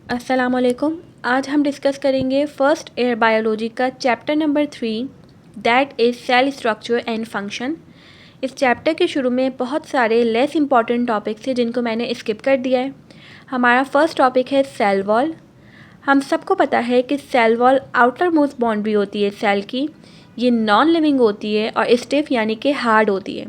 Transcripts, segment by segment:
अस्सलामुअलैकुम। आज हम डिस्कस करेंगे फर्स्ट ईयर बायोलॉजी का chapter number 3 that is cell structure and function. इस चैप्टर के शुरू में बहुत सारे लेस इंपॉर्टेंट टॉपिक्स थे जिनको मैंने स्किप कर दिया है। हमारा फर्स्ट टॉपिक है सेल वॉल। हम सबको पता है कि cell wall outermost boundary होती है सेल की। ये नॉन लिविंग होती है और स्टिफ यानी कि हार्ड होती है,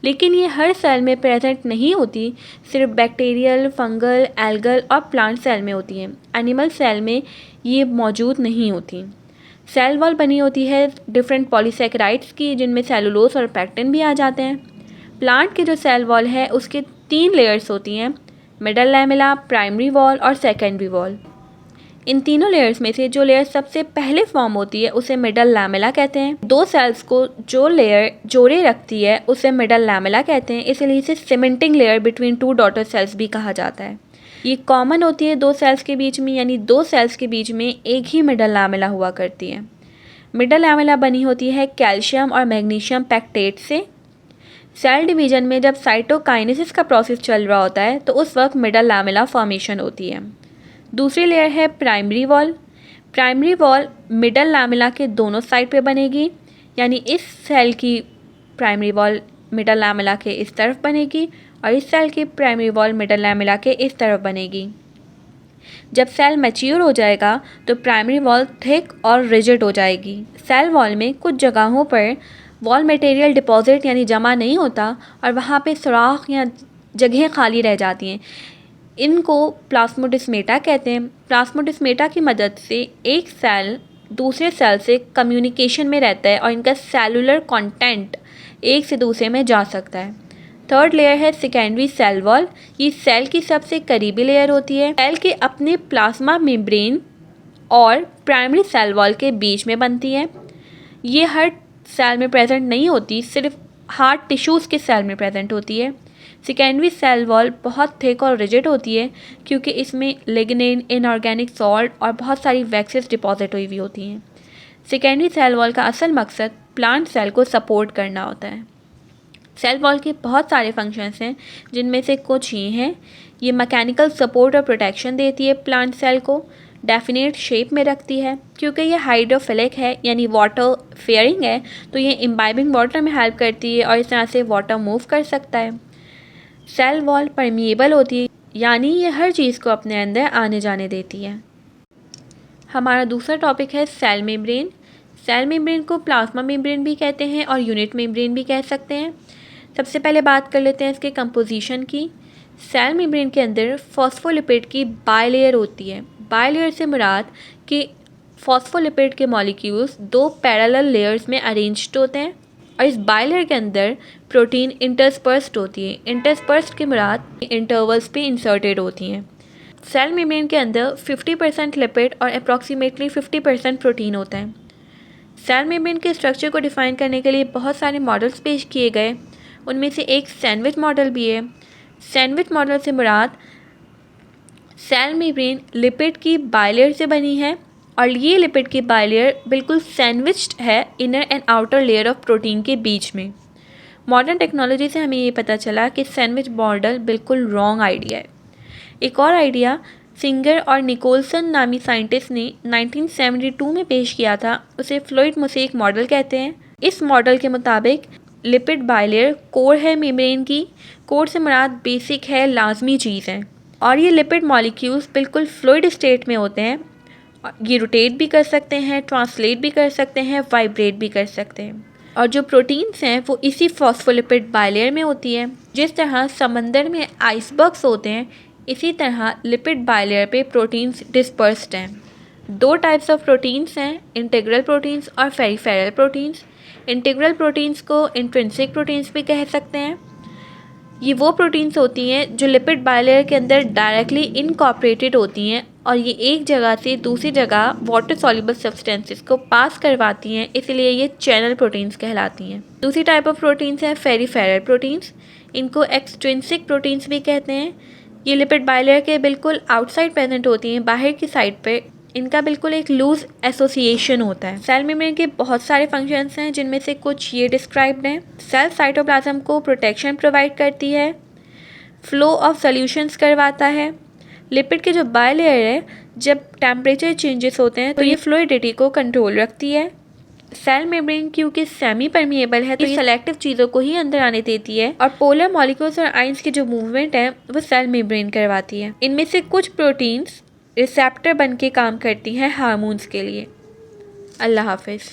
लेकिन ये हर सेल में प्रेजेंट नहीं होती, सिर्फ बैक्टीरियल, फंगल, एल्गल और प्लांट सेल में होती हैं। एनिमल सेल में ये मौजूद नहीं होती। सेल वॉल बनी होती है डिफरेंट पॉलीसेकेराइड्स की, जिनमें सेलुलोज और पैक्टिन भी आ जाते हैं। प्लांट की जो सेल वॉल है उसके 3 लेयर्स होती हैं, मिडल लैमेला, प्राइमरी वॉल और सेकेंडरी वॉल। इन तीनों लेयर्स में से जो लेयर सबसे पहले फॉर्म होती है उसे मिडल लैमेला कहते हैं। दो सेल्स को जो लेयर जोड़े रखती है उसे मिडल लैमेला कहते हैं, इसलिए इसे cementing layer between two daughter cells भी कहा जाता है। ये कॉमन होती है दो सेल्स के बीच में, यानी दो सेल्स के बीच में एक ही मिडल लैमेला हुआ करती है। मिडल लैमेला बनी होती है कैल्शियम और मैग्नीशियम पैक्टेट से। सेल डिवीजन में जब साइटोकाइनेसिस का प्रोसेस चल रहा होता है तो उस वक्त मिडल लैमेला फॉर्मेशन होती है। दूसरी लेयर है primary wall. Primary wall middle lamella के दोनों साइड पे बनेगी, यानी इस सेल की प्राइमरी वॉल मिडल लैमेला के इस तरफ बनेगी और इस सेल की प्राइमरी वॉल मिडल लैमेला के इस तरफ बनेगी। जब सेल मैच्योर हो जाएगा तो प्राइमरी वॉल थिक और रिजिड हो जाएगी। सेल वॉल में कुछ जगहों पर वॉल मटेरियल डिपॉजिट यानी जमा नहीं होता और वहाँ पे सुराख या जगहें खाली रह जाती हैं। इनको प्लाज्मोडेस्माटा कहते हैं। प्लाज्मोडेस्माटा की मदद से एक सेल दूसरे सेल से कम्युनिकेशन में रहता है और इनका सेलुलर कंटेंट एक से दूसरे में जा सकता है। थर्ड लेयर है सेकेंडरी सेल वॉल। ये सेल की सबसे करीबी लेयर होती है। सेल के अपने प्लाज्मा मेम्ब्रेन और प्राइमरी सेल वॉल के बीच में बनती है। ये हर सेल में प्रेजेंट नहीं होती, सिर्फ हार्ड टिश्यूज़ के सेल में प्रेजेंट होती है। सेकेंडरी सेल वॉल बहुत थिक और रिजिड होती है क्योंकि इसमें लिग्निन, इनऑर्गेनिक सॉल्ट और बहुत सारी वैक्सेस डिपॉजिट हुई होती हैं। सेकेंडरी सेल वॉल का असल मकसद प्लांट सेल को सपोर्ट करना होता है। सेल वॉल के बहुत सारे फंक्शंस हैं, जिनमें से कुछ ये हैं। ये मैकेनिकल सपोर्ट और प्रोटेक्शन देती है प्लांट सेल को, डेफिनेट शेप में रखती है क्योंकि ये हाइड्रोफिलिक है यानी वाटर फेयरिंग है, तो ये इम्बाइबिंग वाटर में हेल्प करती है और इस तरह से वाटर मूव कर सकता है। सेल वॉल परमिएबल होती है, यानी ये हर चीज़ को अपने अंदर आने जाने देती है। हमारा दूसरा टॉपिक है सेल मेम्ब्रेन। सेल मेम्ब्रेन को प्लाज्मा मेम्ब्रेन भी कहते हैं और यूनिट मेम्ब्रेन भी कह सकते हैं। सबसे पहले बात कर लेते हैं इसके कंपोजिशन की। सेल मेम्ब्रेन के अंदर फॉस्फोलिपिड की बायलेयर होती है। बायलेयर से मुराद कि फॉस्फोलिपिड के मॉलिक्यूल्स दो पैरेलल लेयर्स में अरेंज्ड होते हैं और इस बायलेयर के अंदर प्रोटीन इंटरस्पर्स्ड होती है। इंटरस्पर्स्ड की मुराद इंटरवल्स पे इंसर्टेड होती हैं। सेल मेम्ब्रेन के अंदर 50% लिपिड और अप्रॉक्सीमेटली 50% प्रोटीन होता है। सेल मेम्ब्रेन के स्ट्रक्चर को डिफाइन करने के लिए बहुत सारे मॉडल्स पेश किए गए, उनमें से एक सैंडविच मॉडल भी है। सैंडविच मॉडल से मुराद सेल मेम्ब्रेन लिपिड की बायलेयर से बनी है और ये लिपिड की बायलेयर बिल्कुल सैंडविच्ड है inner and outer layer of protein के बीच में। मॉडर्न टेक्नोलॉजी से हमें ये पता चला कि सैंडविच मॉडल बिल्कुल रॉन्ग आइडिया है। एक और आइडिया सिंगर और निकोलसन नामी साइंटिस्ट ने 1972 में पेश किया था, उसे फ्लूइड मोसेक मॉडल कहते हैं। इस मॉडल के मुताबिक लिपिड बायलेयर कोर है मेम्ब्रेन की। कोर से मुराद बेसिक है, लाजमी चीज़ है, और ये लिपिड मॉलिक्यूल्स बिल्कुल फ्लूइड स्टेट में होते हैं। ये रोटेट भी कर सकते हैं, ट्रांसलेट भी कर सकते हैं, वाइब्रेट भी कर सकते हैं। और जो प्रोटीन्स हैं वो इसी फॉस्फोलिपिड बायलेयर में होती है। जिस तरह समंदर में आइसबर्ग्स होते हैं, इसी तरह लिपिड बायलेयर पे प्रोटीन्स डिस्पर्स्ड हैं। दो टाइप्स ऑफ प्रोटीन्स हैं, इंटीग्रल प्रोटीन्स और पेरिफेरल प्रोटीन्स। इंटीग्रल प्रोटीन्स को इंट्रिंसिक प्रोटीन्स भी कह सकते हैं। ये वो प्रोटीन्स होती हैं जो लिपिड बायलेयर के अंदर डायरेक्टली इनकॉर्पोरेटेड होती हैं और ये एक जगह से दूसरी जगह वाटर सॉल्युबल सब्सटेंसेस को पास करवाती हैं, इसलिए ये चैनल प्रोटीन्स कहलाती हैं। दूसरी टाइप ऑफ प्रोटीन्स हैं पेरिफेरल प्रोटीन्स। इनको एक्सट्रिंसिक प्रोटीन्स भी कहते हैं। ये लिपिड बायलेयर के बिल्कुल आउटसाइड प्रेजेंट होती हैं, बाहर की साइड पे इनका बिल्कुल एक लूज एसोसिएशन होता है। सेल मेम्ब्रेन के बहुत सारे फंक्शंस हैं, जिनमें से कुछ ये डिस्क्राइब्ड हैं। सेल साइटोप्लाज्म को प्रोटेक्शन प्रोवाइड करती है, फ्लो ऑफ सॉल्यूशंस करवाता है, लिपिड के जो बायलेयर है, जब टेम्परेचर चेंजेस होते हैं तो ये फ्लूइडिटी को कंट्रोल रखती है। सेल मेम्ब्रेन क्योंकि सेमी परमिएबल है तो ये सेलेक्टिव चीज़ों को ही अंदर आने देती है और पोलर मॉलिक्यूल्स और आइंस की जो मूवमेंट है वो सेल मेम्ब्रेन करवाती है। इनमें से कुछ प्रोटीन्स रिसेप्टर बन के काम करती हैं हार्मोन्स के लिए। अल्लाह हाफिज़।